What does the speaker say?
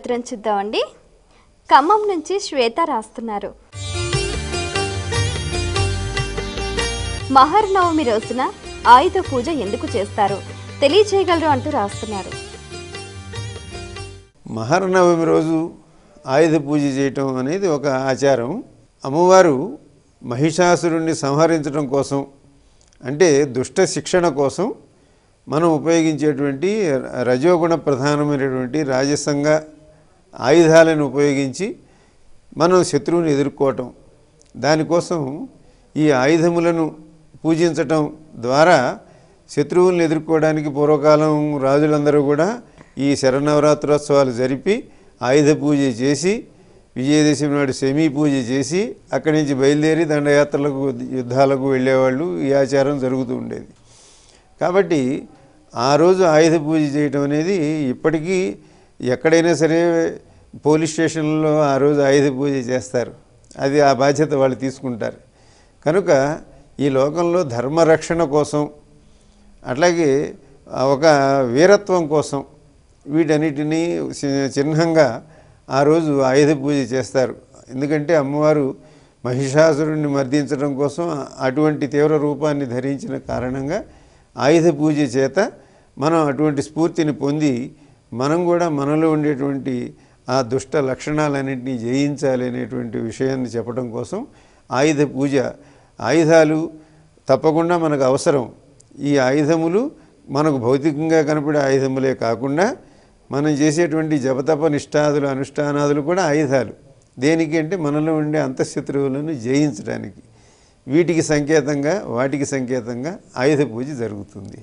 ఉత్తరం చూద్దామండి. ఖమ్మం నుంచి శ్వేత రాస్తున్నారు. మహర్నవమి రోజున ఆయుధ పూజ ఎందుకు చేస్తారు తెలియజేయగలరు అంటూ రాస్తున్నారు. మహర్నవమి రోజు ఆయుధ పూజ చేయటం అనేది ఒక ఆచారం. అమ్మవారు మహిషాసురుణ్ణి సంహరించడం కోసం, అంటే దుష్ట శిక్షణ కోసం మనం ఉపయోగించేటువంటి రజోగుణ ప్రధానమైనటువంటి రాజసంగ ఆయుధాలను ఉపయోగించి మనం శత్రువుని ఎదుర్కోవటం, దానికోసం ఈ ఆయుధములను పూజించటం ద్వారా శత్రువులను ఎదుర్కోవడానికి పూర్వకాలం రాజులందరూ కూడా ఈ శరన్నవరాత్రోత్సవాలు జరిపి ఆయుధ పూజ చేసి విజయదశమి నాడు శమీ పూజ చేసి అక్కడి నుంచి బయలుదేరి దండయాత్రలకు యుద్ధాలకు వెళ్ళేవాళ్ళు. ఈ ఆచారం జరుగుతూ ఉండేది. కాబట్టి ఆ రోజు ఆయుధ పూజ చేయటం అనేది ఇప్పటికీ ఎక్కడైనా సరే పోలీస్ స్టేషన్లో ఆ రోజు ఆయుధ పూజ చేస్తారు. అది ఆ బాధ్యత వాళ్ళు తీసుకుంటారు. కనుక ఈ లోకంలో ధర్మరక్షణ కోసం, అట్లాగే ఒక వీరత్వం కోసం వీటన్నిటినీ చిహ్నంగా ఆ రోజు ఆయుధ పూజ చేస్తారు. ఎందుకంటే అమ్మవారు మహిషాసురుణ్ణి మర్దించడం కోసం అటువంటి తీవ్ర రూపాన్ని ధరించిన కారణంగా ఆయుధ పూజ చేత మనం అటువంటి స్ఫూర్తిని పొంది మనం కూడా మనలో ఉండేటువంటి ఆ దుష్ట లక్షణాలన్నింటినీ జయించాలి అనేటువంటి విషయాన్ని చెప్పడం కోసం ఆయుధ పూజ. ఆయుధాలు తప్పకుండా మనకు అవసరం. ఈ ఆయుధములు మనకు భౌతికంగా కనపడే ఆయుధములే కాకుండా మనం చేసేటువంటి జపతప నిష్ఠాదులు అనుష్ఠానాదులు కూడా ఆయుధాలు. దేనికి అంటే మనలో ఉండే అంతఃశత్రువులను జయించడానికి. వాటికి సంకేతంగా ఆయుధ పూజ జరుగుతుంది.